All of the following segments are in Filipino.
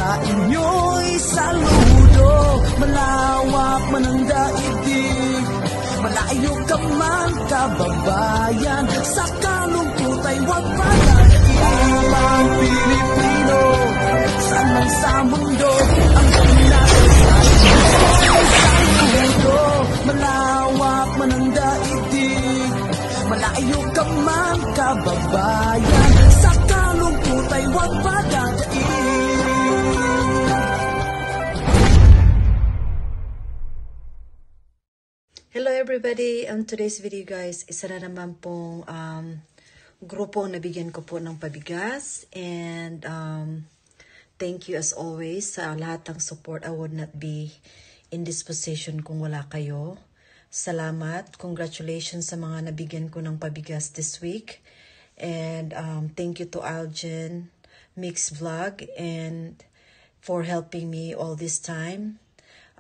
sa inyo'y saludo. Malawak man ang daigdig, malayo ka man kababayan, sa kalungkot ay huwag pagkakilang. Pilipino, saan man sa mundo, ang pinag-asahin saludo. Malawak man ang daigdig, malayo ka man kababayan, sa kalungkot ay huwag pagkakilang. Hello everybody! Today's video guys, isa na naman pong grupo na bigyan ko po ng pabigas. And thank you as always sa lahat ng support. I would not be in this position kung wala kayo. Salamat. Congratulations sa mga nabigyan ko ng pabigas this week. And thank you to Aljen Mix Vlog and for helping me all this time.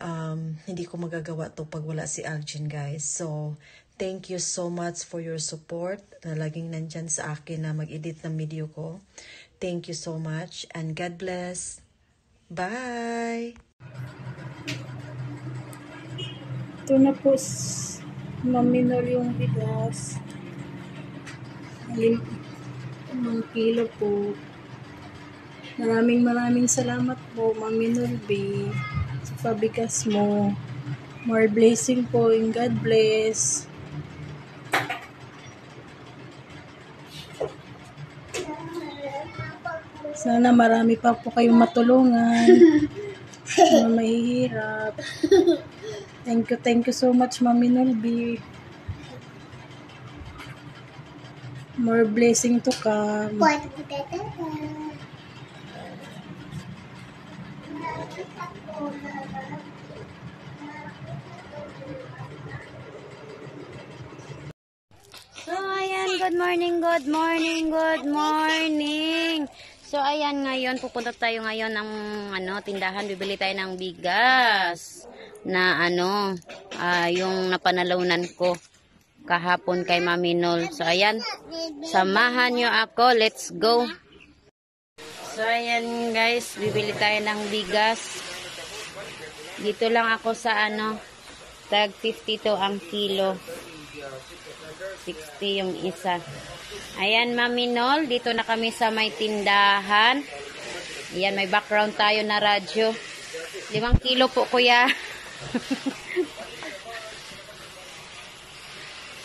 Hindi ko magagawa to pag wala si Aljen guys. So, thank you so much for your support na laging nandyan sa akin na mag-edit ng video ko. Thank you so much and God bless. Bye! Ito na po, maminol yung bigas. 5 kilo po. Maraming salamat po, Maminol B, sa pabigas mo. More blessing po and God bless. Sana marami pa po kayong matulungan. Mga mahihirap. Thank you so much, Maminol B. More blessing to come. So, ayan, good morning. So, ayan, ngayon, pupunta tayo ngayon ng, tindahan, bibili tayo ng bigas na, yung napanalunan ko kahapon kay Maminol. So, ayan, samahan nyo ako, let's go. So, ayan, guys, bibili tayo ng bigas. Dito lang ako sa, tag 52 ang kilo. 60 yung isa. Ayan, Maminol, dito na kami sa may tindahan. Ayan, may background tayo na radyo. 5 kilo po, kuya.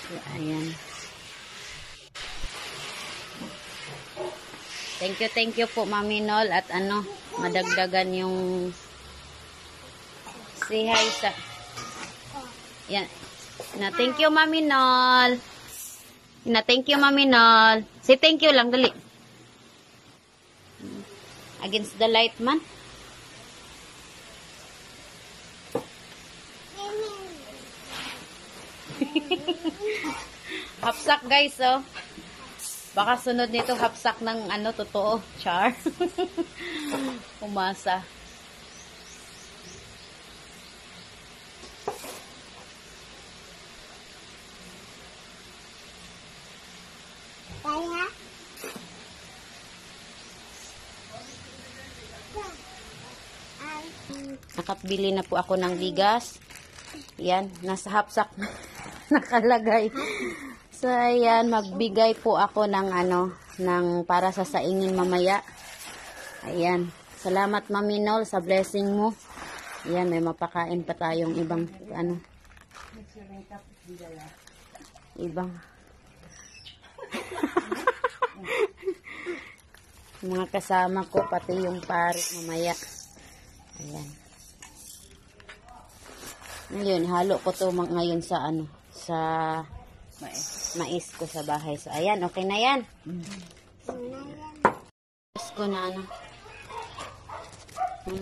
So, ayan. Thank you po, Maminol. At madagdagan yung say hi sa... Ayan. Thank you, Maminol. Thank you, Maminol. Say thank you lang, dali. Against the light, man. Hapsak, guys, oh. Baka sunod nito hapsak ng totoo. Char. Umasa. Nakabili na po ako ng bigas. Yan, nasa hapsak nakalagay. So, ayan, magbigay po ako ng ng para sa saingin mamaya. Ayan, salamat Maminol sa blessing mo. Ayan, may mapakain pa tayong ibang ibang mga kasama ko, pati yung pare mamaya. Ayan. Ngayon, halo ko to ngayon sa sa mais ko sa bahay. So, ayan, okay na yan. Mais ko na ng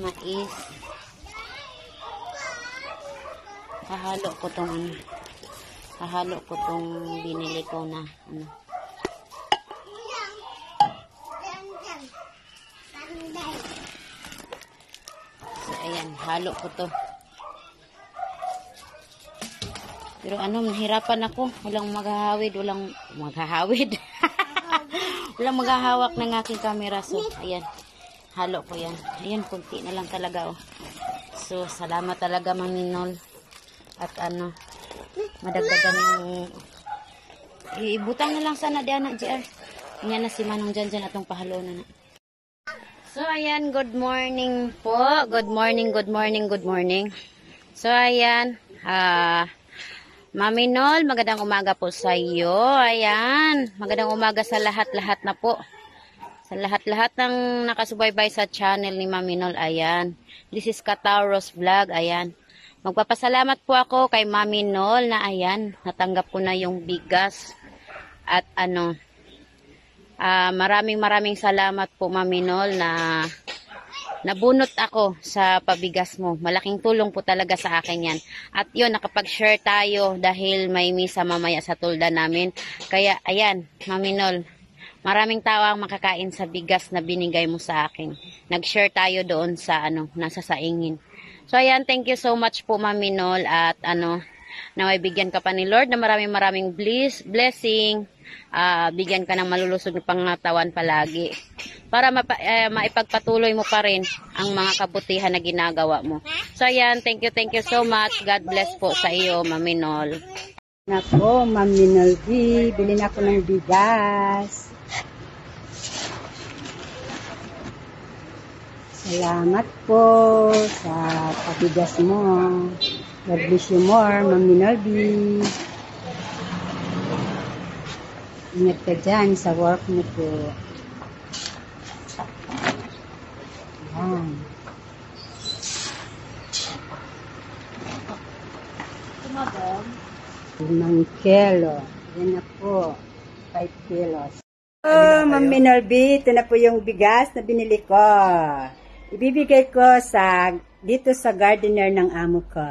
mais. Hahalo ko tong binili ko na So, ayan, halo ko to. Pero mahirapan ako. Walang maghahawid. Walang maghahawid ng aking camera. So, ayan. Halo ko yan. Ayun, kunti na lang talaga, oh. So, salamat talaga, Mami Nol. At ano, madagdagan yung... Ibutang na lang sana diyan na, GR. Yan na si Manong dyan atong pahalo na. So, ayan, good morning po. Good morning, good morning, good morning. So, ayan, Mami Nol, magandang umaga po sa iyo. Ayan, magandang umaga sa lahat-lahat na po. Sa lahat-lahat ng nakasubaybay sa channel ni Mami Nol, ayan. This is Katauros Vlog, ayan. Magpapasalamat po ako kay Mami Nol na ayan, natanggap ko na yung bigas. At ano, maraming salamat po Mami Nol na nabunot ako sa pabigas mo. Malaking tulong po talaga sa akin yan. At yun, nakapag-share tayo dahil may misa mamaya sa tulda namin. Kaya ayan, Mami Nol, maraming tao ang makakain sa bigas na binigay mo sa akin. Nag-share tayo doon sa ano, nasa saingin. So ayan, thank you so much po Mami Nol at ano, naway bigyan ka pa ni Lord na maraming blessing. Bigyan ka ng malulusog na pangatawan palagi. Para maipagpatuloy mo pa rin ang mga kabutihan na ginagawa mo. So ayan, thank you so much. God bless po sa iyo, Mami Nol. Nako, Mami Nol B, bilhin ako ng bigas. Salamat po sa pabigas mo. God bless you more, Mami Nol B. Ingat ka dyan sa work mo po. Ayan. Limang kilo. Yan na po. 5 kilos. Oh, Mami Nol B, ito na po yung bigas na binili ko. Ibibigay ko dito sa gardener ng amo ko.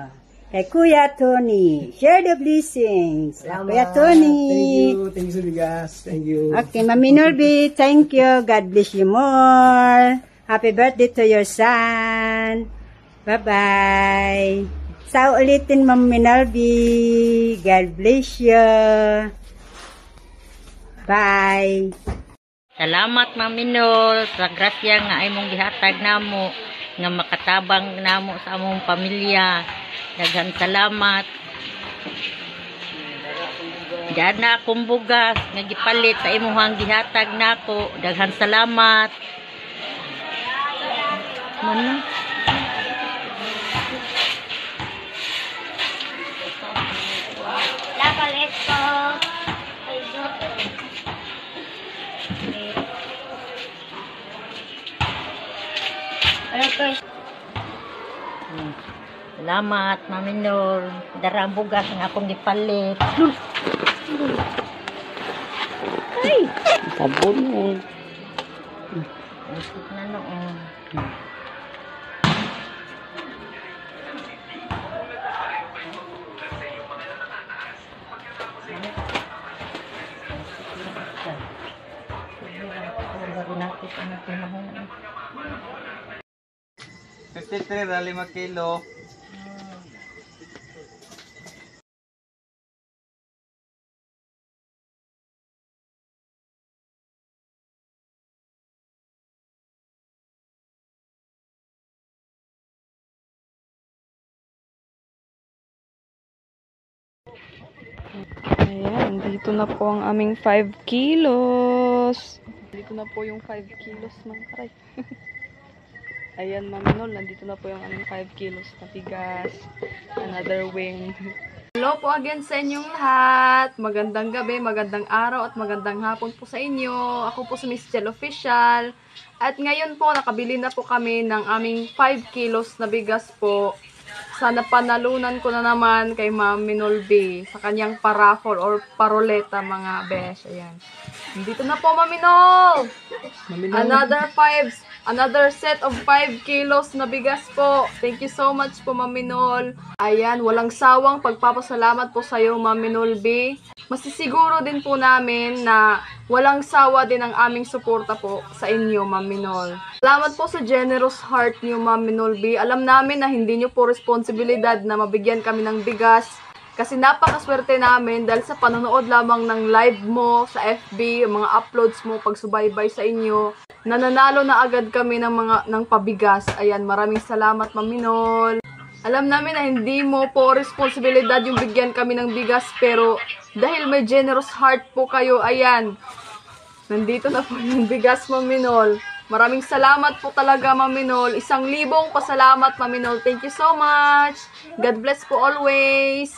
Kay Kuya Tony. Share the blessings. Kuya Tony. Thank you sa bigas. Thank you. Okay, Mami Nol B, thank you. God bless you more. Happy birthday to your son. Bye-bye. Sa ulitin, Mami Nol B. God bless you. Bye. Salamat Mami Nol sa grasya nga imong gihatag namo nga makatabang namo sa among pamilya. Daghang salamat. Dana akong bugas nga gipalit sa imong gihatag nako. Daghang salamat. Mana? La palesto. Salamat Mami Nol. Darang bugas nga akong gipalit. Ay, sabon mo. Isip na noon. $53 na 5 kilo. Ayan, dito na po ang aming 5 kilos. Dito na po yung 5 kilos mga karay. Ayan, Mami Nol, nandito na po yung aming 5 kilos na bigas. Another wing. Hello po again sa inyong lahat. Magandang gabi, magandang araw at magandang hapon po sa inyo. Ako po si Miss Jel Official. At ngayon po, nakabili na po kami ng aming 5 kilos na bigas po. Sana panalunan ko na naman kay Mami Nol B sa kanyang paraffle or paroleta mga besh. Ayan. Dito na po Mami Nol. Another set of 5 kilos na bigas po. Thank you so much po Mami Nol. Ayan, walang sawang pagpapasalamat po sa iyo Mami Nol B. Masisiguro din po namin na walang sawa din ang aming suporta po sa inyo Mami Nol. Salamat po sa generous heart niyo Mami Nol B. Alam namin na hindi niyo po responsibilidad na mabigyan kami ng bigas Kasi napakaswerte namin dahil sa panonood lamang ng live mo sa FB, mga uploads mo, pagsubaybay sa inyo, nananalo na agad kami ng pabigas. Ayan, maraming salamat, Ma'am Minol. Alam namin na hindi mo po responsibilidad yung bigyan kami ng bigas, pero dahil may generous heart po kayo, ayan, nandito na po yung bigas, Ma'am Minol. Maraming salamat po talaga, Ma'am Minol. 1,000 pasalamat, Ma'am Minol. Thank you so much. God bless po always.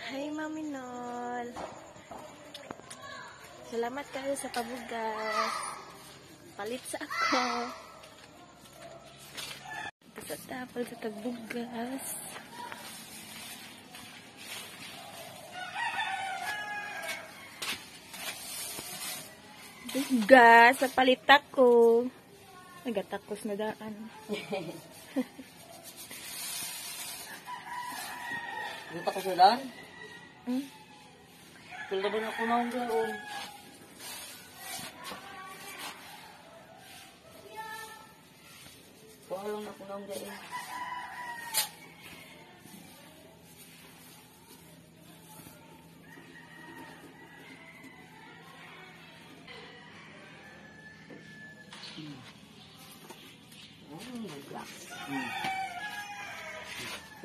Hi, Ma'am Minol. Salamat kayo sa pabugas. Palit sa ako. Sa tapal sa tagbugas. Bugas, sa palit ako. Nagatakos na daan. Nagatakos na daan? Kala ba na ako na ang Pahalong ako nang dyan.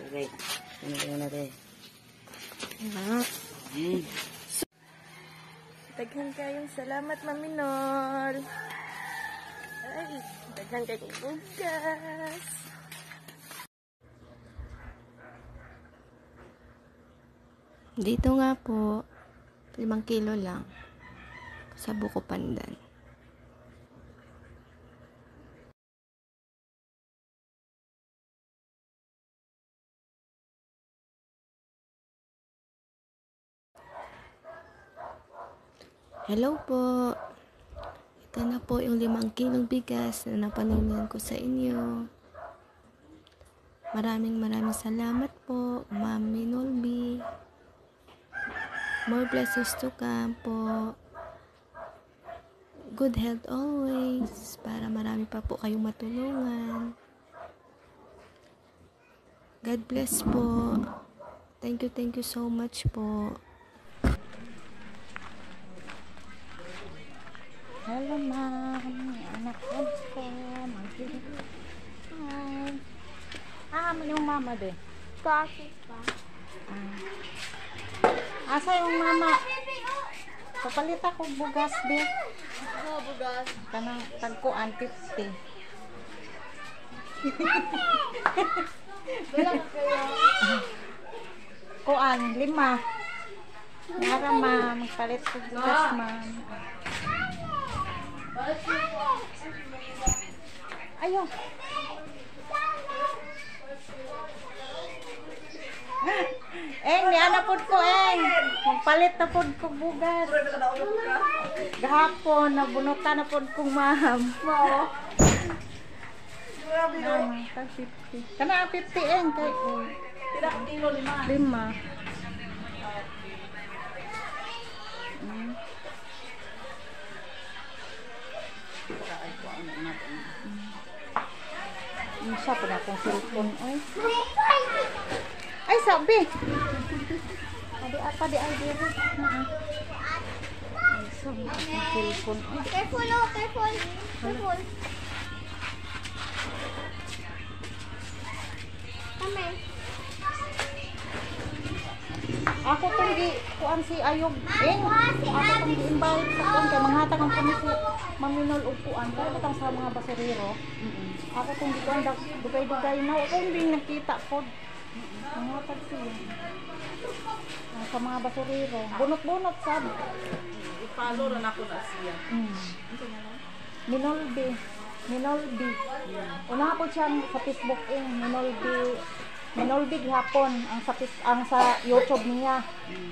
Okay. Ano natin? Daghan kayong salamat, Ma'am Minol. Ay, daghan kayong bugas. Dito nga po, 5 kilo lang sa Buko Pandan. Hello po. Ito na po yung 5 kilong bigas na napanunan ko sa inyo. Maraming salamat po, Ma'am Minol B. More blessings to come po. Good health always, para marami pa po kayong matulungan. God bless po. Thank you so much po. Hello, ma'am. Anak ko. Hi. Yung mama de. Bakit pa? Asa yung mama? Papalit ako bugas de. Bugas. Kanang tagkuan 50. Wala kayo. Kuan 5. Nara ma'am, magpalit ko bugas ma'am. Ayo. Ni ana pod ko magpalit na pod ko bugas. Gahapon nabunutan na pod ko ma'am. Kana 50 kay Tidak kilo 5. 5. Siya pa na akong cellphone. Ay, sabi. Di ay dito. Ay, sabi akong cellphone. Careful, careful. Careful. Kami. Ako itong kuan si Ayog. Ako itong gi-invite sa kuan kay manghatag ang kami si Maminol upuan. Pero batang sa mga basurero. Ako itong gi-kuan dugay-dugay na. Ako hindi nakita po. Manghatag siya. Sa mga basurero. Bunot-bunot sab. I-follow rin ako na siya. Minolbi. Una po siya sa Facebook Minolbi hapon ang sa YouTube niya.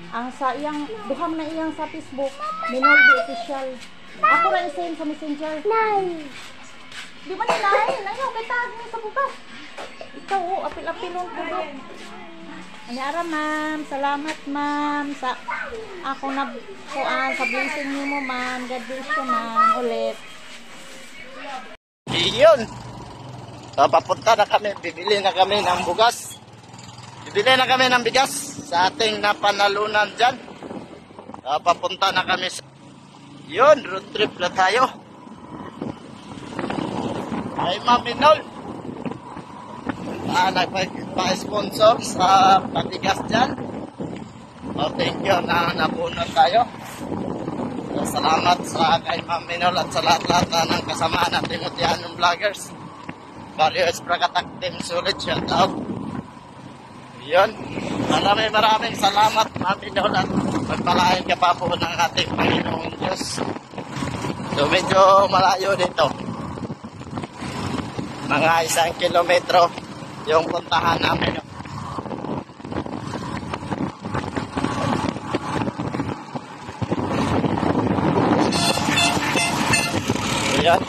Ang sa iyang duham na iyang sa Facebook, Minolbi official. Ako ra i-send sa Messenger. Di ba nilay? Ayaw kay tag ni sa bukas. Ikaw apil-apilon ko do. Anyara ma'am, salamat ma'am sa ako na kuan sa blessing niyo mo ma'am. God bless you ma'am ulit. Yun. Papunta na kami, bibili na kami ng bugas. Bibili na kami ng bigas sa ating napanalunan dyan. Papunta na kami sa... Yun, road trip na tayo. Ay, Maminol. Nagpa-sponsor sa patigas dyan. Thank you na nabunod tayo. Salamat sa kay Maminol at sa lahat-lahat ng kasama natin at yanong vloggers. Barrio Espragatak Team Sulit, shout out. Yun. Maraming salamat, Maminol, at magpalain ka pa po ng ating Panginoong Diyos. So medyo malayo dito. Mga 1 kilometro yung puntahan namin. Ayan.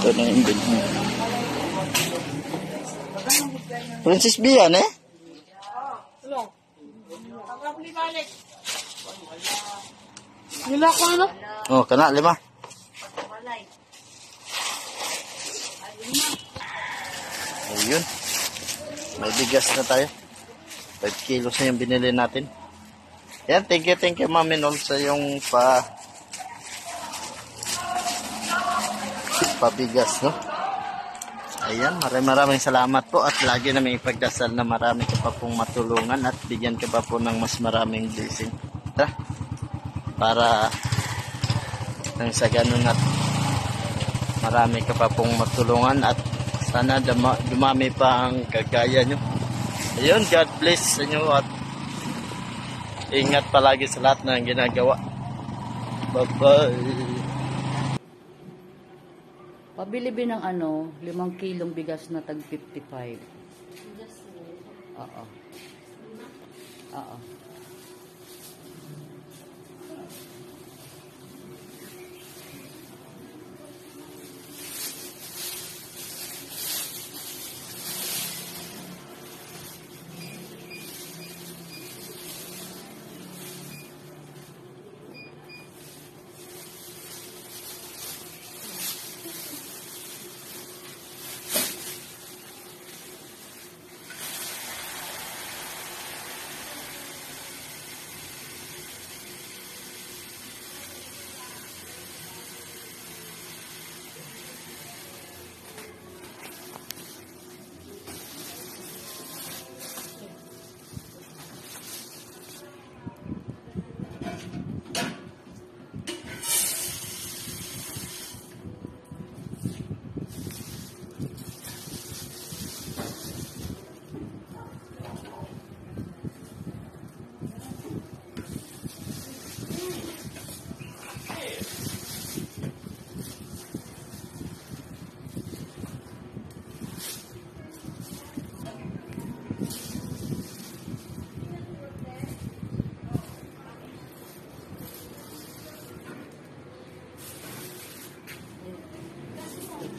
Ito na yung bilhin. Princess B yan eh? Nila ko ano? Oh, kena 5. Ayun. May bigas na tayo. 5 kilos na yung binili natin. Yan, thank you Maminol sa yung pabigas, no? Ayan, maraming salamat po at lagi namin ipagdasal na marami ka pa pong matulungan at bigyan ka pa po ng mas maraming blessing. Para nang sa ganun at marami ka pa pong matulungan at sana dumami pa ang kagaya nyo. Ayun, God bless sa inyo at ingat palagi sa lahat ng ginagawa. Bye-bye. Pabili ng 5 kilong bigas na tag 55. Oo. Oo.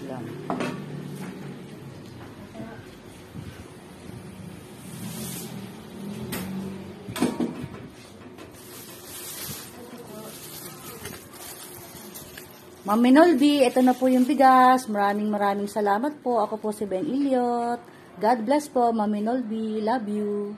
Lang. Maminol B, ito na po yung bigas. Maraming salamat po. Ako po si Ben Iliot. God bless po, Maminol B. Love you.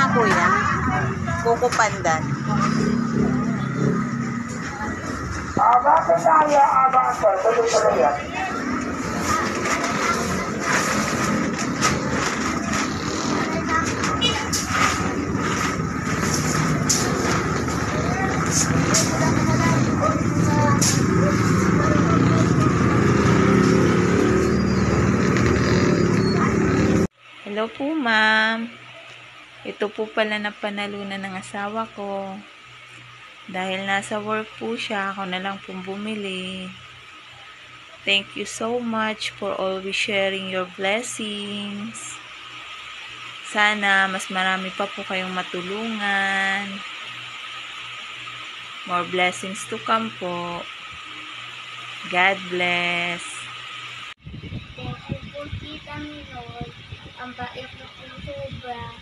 Kuya, Coco Pandan. Hello po, ma'am. Ito po pala na panalunan ng asawa ko. Dahil nasa work po siya, ako na lang pong bumili. Thank you so much for always sharing your blessings. Sana mas marami pa po kayong matulungan. More blessings to come po. God bless. Thank you po, Tita Minol. Ang bait na po sobra.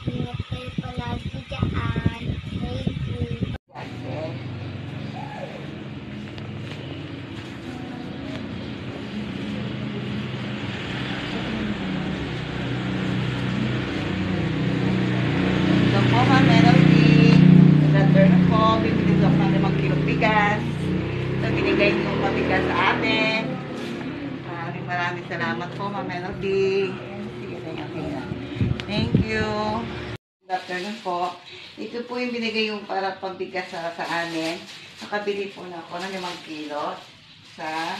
Ingat kayo palagi dyan. Thank you. Ito po, Ma'am Melody. Return po. Bibili ko ng 5 kilong bigas. Ito, binigay niyo yung pabigas sa atin. Maraming salamat po, Ma'am Melody. Sige na yung kaya. Thank you. Good afternoon po. Ito po yung binigay yung para pagbigas sa amin. Nakabili po na ako ng 5 kilo sa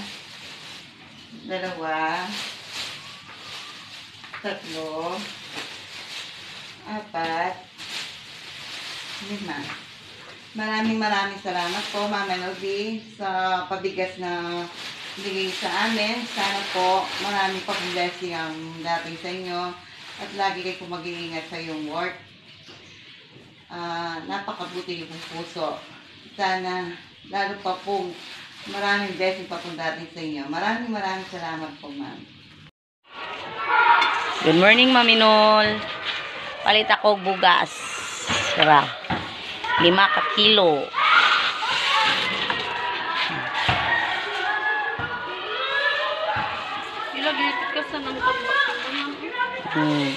2, 3, 4, 5. Maraming salamat po, Ma'am Melody, sa pabigas na binigay sa amin. Sana po marami pa pong blessing ang dating sa inyo at lagi kayo po mag-iingat sa iyong work. Napakabuti niyo pong puso. Sana lalo pa pong maraming blessing pa pong dating sa inyo. Maraming salamat po, ma'am. Good morning, Maminol. Palit ako bugas. Tara. 5 ka kilo. Ilagipit ka sa nang pagbatin.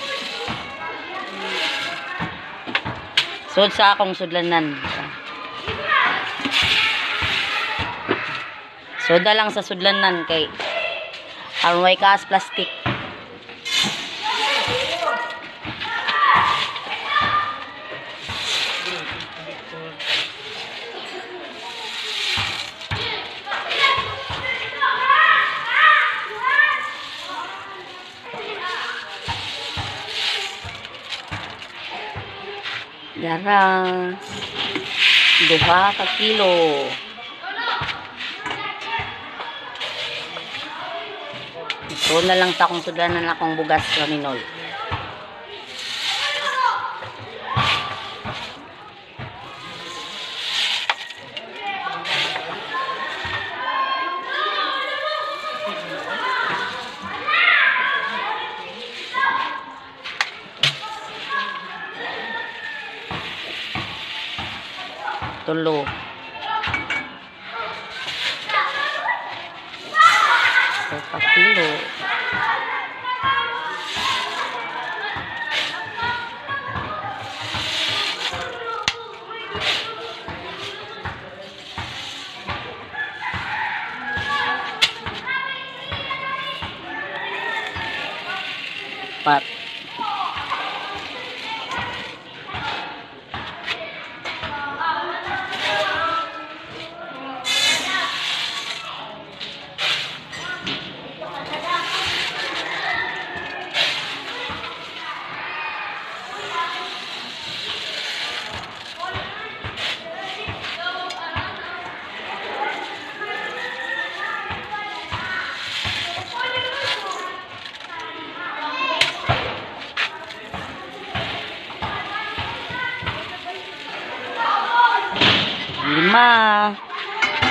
Sud sa akong sudlanan. Soda lang sa sudlanan kay aron way kaas plastic. Darang 2 ka kilo. So na lang ta kung sudanan akong bugas Maminol. Tulo. 4 kilo. Pat.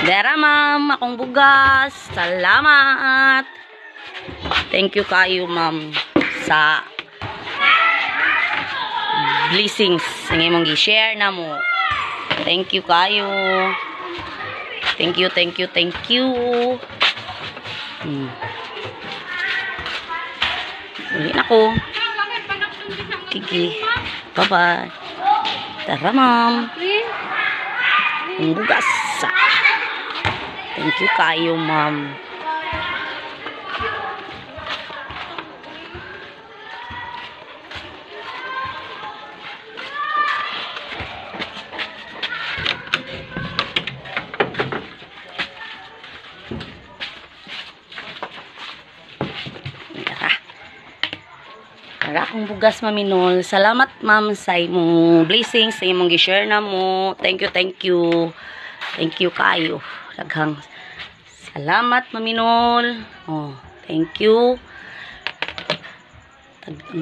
Dara ma'am, akong bugas. Salamat. Thank you kayo ma'am sa blessings nga imong gi-share na mo. Thank you kayo. Thank you. Uli na ko. Kiki. Bye-bye. Tara ma'am. Ang bugas. Thank you kayo, ma'am. akong bugas, Maminol. Salamat, ma'am, sa imong blessings, sa imong gi-share na mo. Thank you, thank you. Thank you kayo. Daghang salamat, Maminol. Oh, thank you.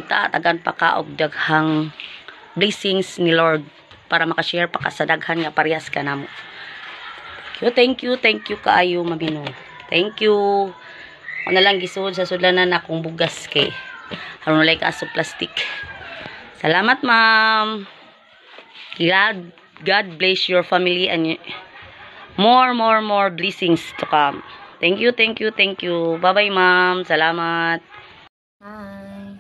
Tagan pa ka og daghang blessings ni Lord para makashare pa ka sa daghan nga parehas ka namo. Thank you kaayo, Maminol. Thank you. Ako na lang gisud sa sudlanan akong bugas kay aron like aso plastic. Salamat, ma'am. God bless your family and more blessings to come. Thank you. Bye-bye, ma'am. Salamat. Hi.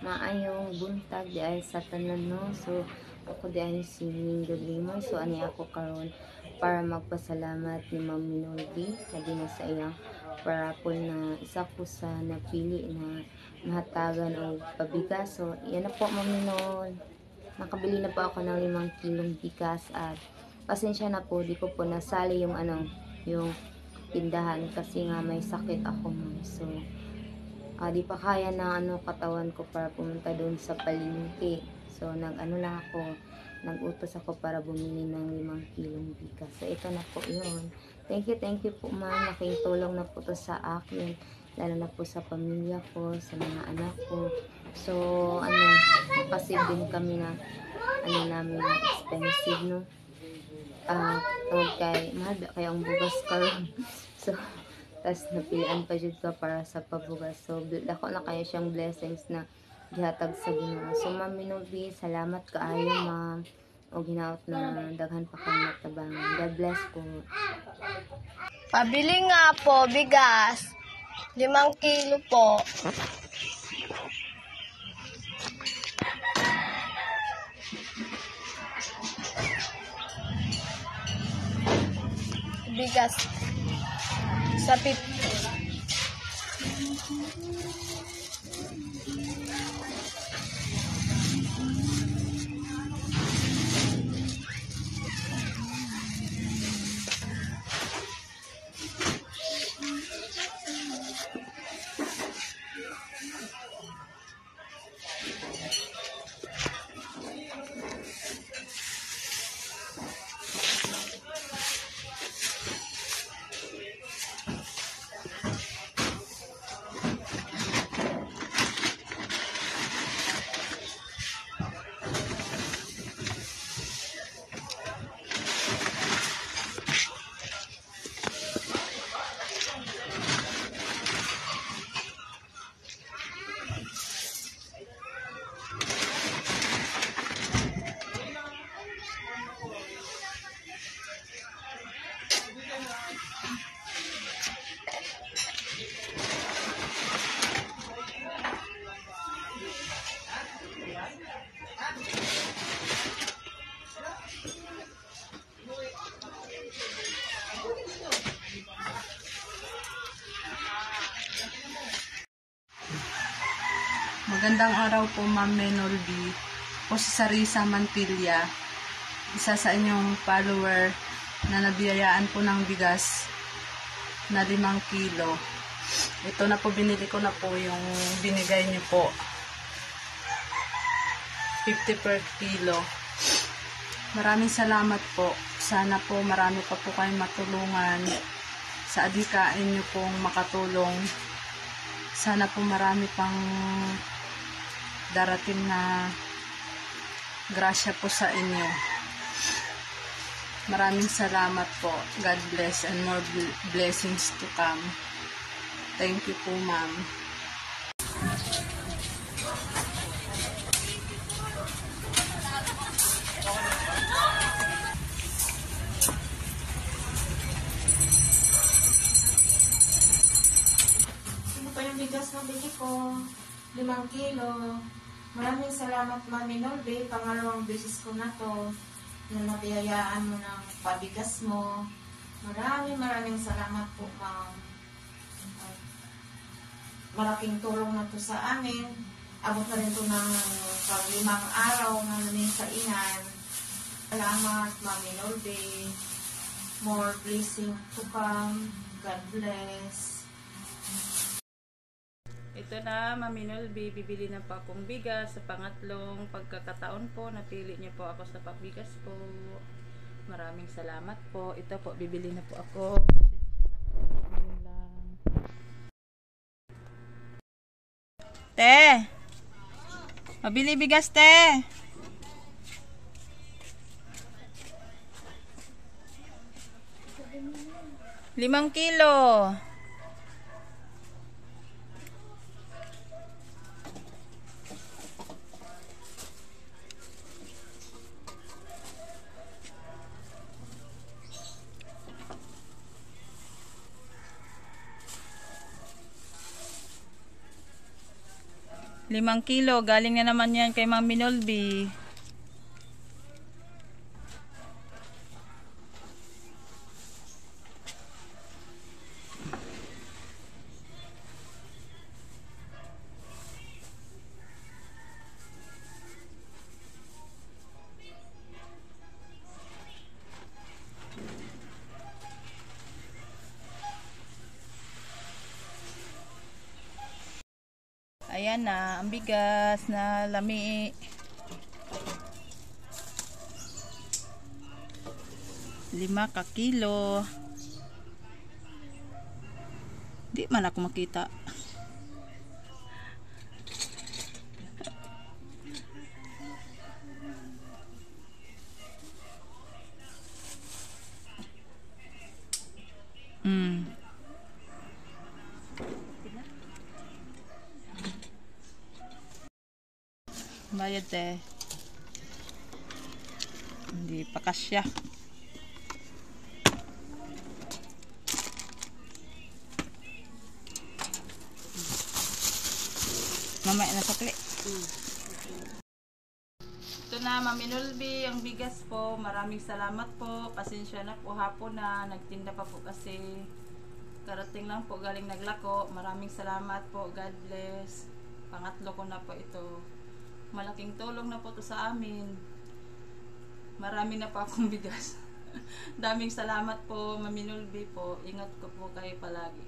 Maayong buntag di ay sa tanan, no. So ako di ay si Mingo Limoy. So ani ako karon para magpasalamat ni Ma'am Minolby lagi na sa iyang parapol na isa ko sa napili na mahatagan o pabigas. So yan na po, Ma'am Minol. Nakabili na po ako ng 5 kilong bigas at pasensya na po, di ko po nasali yung yung tindahan kasi nga may sakit ako, ma'am. So di pa kaya na katawan ko para pumunta doon sa palengke. So nag-utos ako para bumili ng 5 kilong bigas. So ito na po yun. Thank you po, ma'am. Laking tulong na po to sa akin, lalo na po sa pamilya ko, sa mga anak ko. So kasi din kami na namin expensive, no. Mahal kaya ang bugas karon. So tas napilian pa jud ka para sa pabugas. So dako na kaya siyang blessings na gihatag sa Ginoo. So Ma'am Minolby, salamat kaayo, ma'am. O ginaot na daghan pa kang natabangan. God bless po. Pabili nga po bigas. 5 kilo po. Bigas sa 50. Magandang araw po, Ma'am Minolby. Po si Sarisa Mantilla, isa sa inyong follower na nabiyayaan po ng bigas na 5 kilo. Ito na po, binili ko na po yung binigay niyo po. 50 per kilo. Maraming salamat po. Sana po marami pa po kayong matulungan sa adhikain niyo pong makatulong. Sana po marami pang darating na grasya po sa inyo. Maraming salamat po. God bless and more blessings to come. Thank you po, ma'am. Ito po yung bigas na bili ko. 5 kilo. Maraming salamat, Ma'am Minolby. Pangalawang beses ko na to na nabiyayaan mo ng pabigas mo. Maraming salamat po, ma'am. Malaking tulong na to sa amin. Abot na rin to ng 5 araw na namin sa inan. Salamat, Ma'am Minolby. More blessing to come. God bless. Ito Ito na, Mami Nolby, bibili na po akong bigas sa pangatlong pagkakataon po. Napili niyo po ako sa pabigas po. Maraming salamat po. Ito po, bibili na po ako. Te! Mabili bigas, te! Limang kilo. Limang kilo. Galing na naman yan kay Mami Nolby. Ayan na, ang bigas na lami. Lima ka kilo. Di man ako makita. Bayad eh. Hindi pa kasya. Mamaya na sakli. Ito na, Mami Nolby, ang bigas po. Maraming salamat po. Pasensya na po hapon na. Nagtinda pa po kasi. Karating lang po, galing naglako. Maraming salamat po. God bless. Pangatlo ko na po ito. Malaking tulong na po to sa amin. Marami na po akong bigas. Daming salamat po, Mami Nolby po. Ingat ko po kayo palagi.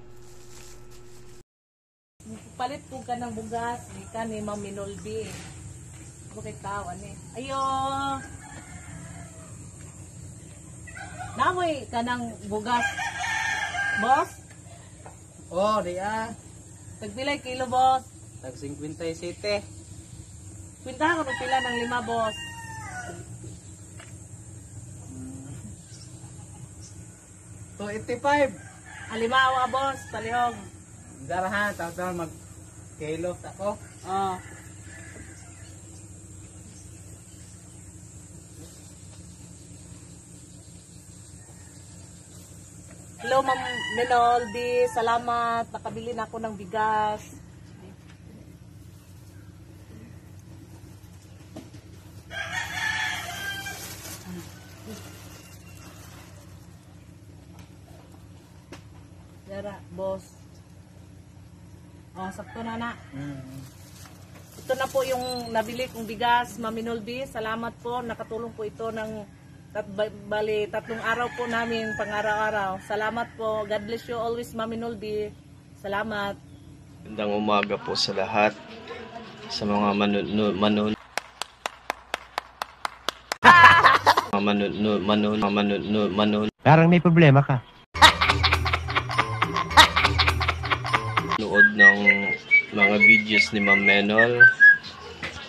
Palit po ka ng bugas. Ika ni Mami Nolby. Bakit tawan eh. Ayo! Namoy ka ng bugas. Boss? Oh, diya. Tagpilay kilo, boss. Tag 57. Kwintahan ko ng pila ng 5, boss. To 85. Alimawa, boss. Palihog. Darahan, tapos mag-kilo ako. Oh. Hello, Ma'am Nolby. Salamat. Nakabili na ako ng bigas. Dara, boss. Oh, sakto na na. Ito na po yung nabili kong bigas, Mami Nolby. Salamat po. Nakatulong po ito ng bali 3 araw po namin pang-araw-araw. Salamat po. God bless you always, Mami Nolby. Salamat. Magandang umaga po sa lahat. Sa mga Parang may problema ka. Nood ng mga videos ni Ma'am Menol.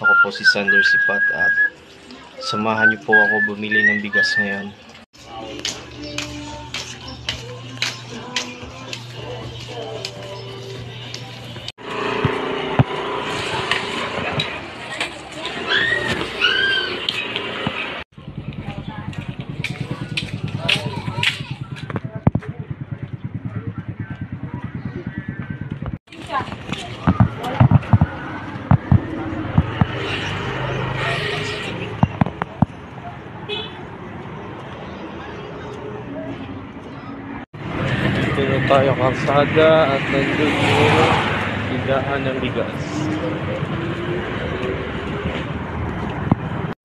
Ako po si Sander Sipat at samahan niyo po ako bumili ng bigas ngayon. Dito tayo kalsada at nandun yung tindahan ng bigas.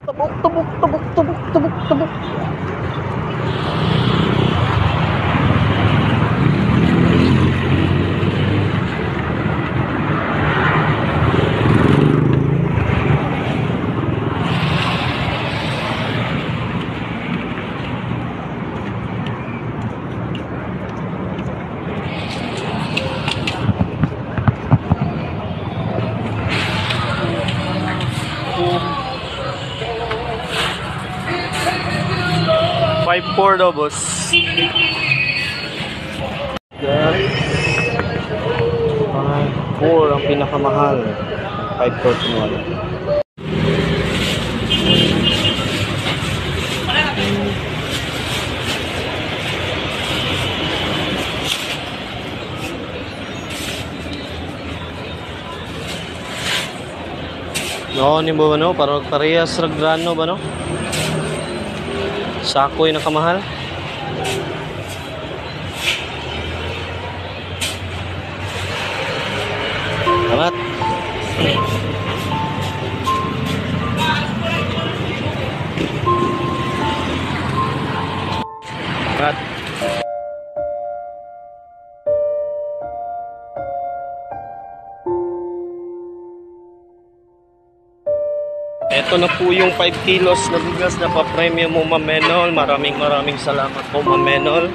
Tubok, tubok, tubok, tubok, tubok, tubok. 4 daw, boss. Mga 4 ang pinakamahal. 541. No, ni mo ano, para parehas ragrano ba no? Sakoy na kamahal. Salamat. Salamat. Ito na po yung 5 kilos na bigas na pa-premium mo, Ma'am Menol. Maraming salamat po, Ma'am Menol.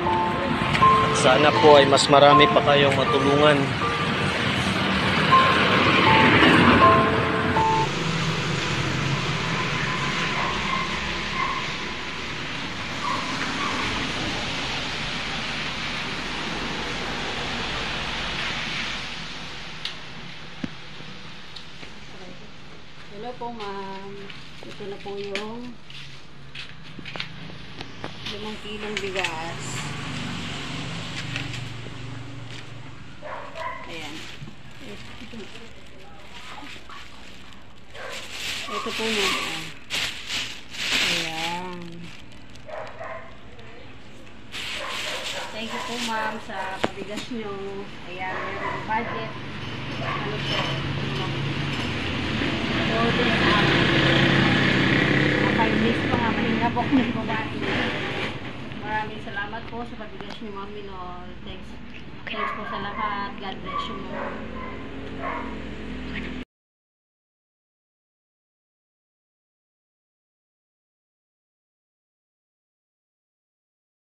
At sana po ay mas marami pa kayong matulungan. Hello po, ma'am. Ito na po yung 5 kilong bigas. Ayan. Ito po, ma'am. Ayan. Thank you po, ma'am, sa pabigas nyo. Ayan, meron budget. Ano po? So, nakainis pa nga, mahinga po ako nagbabati. Maraming salamat po sa pabigas niyo, Ma'am Menol. Thanks po sa lahat. God bless you, ma'am.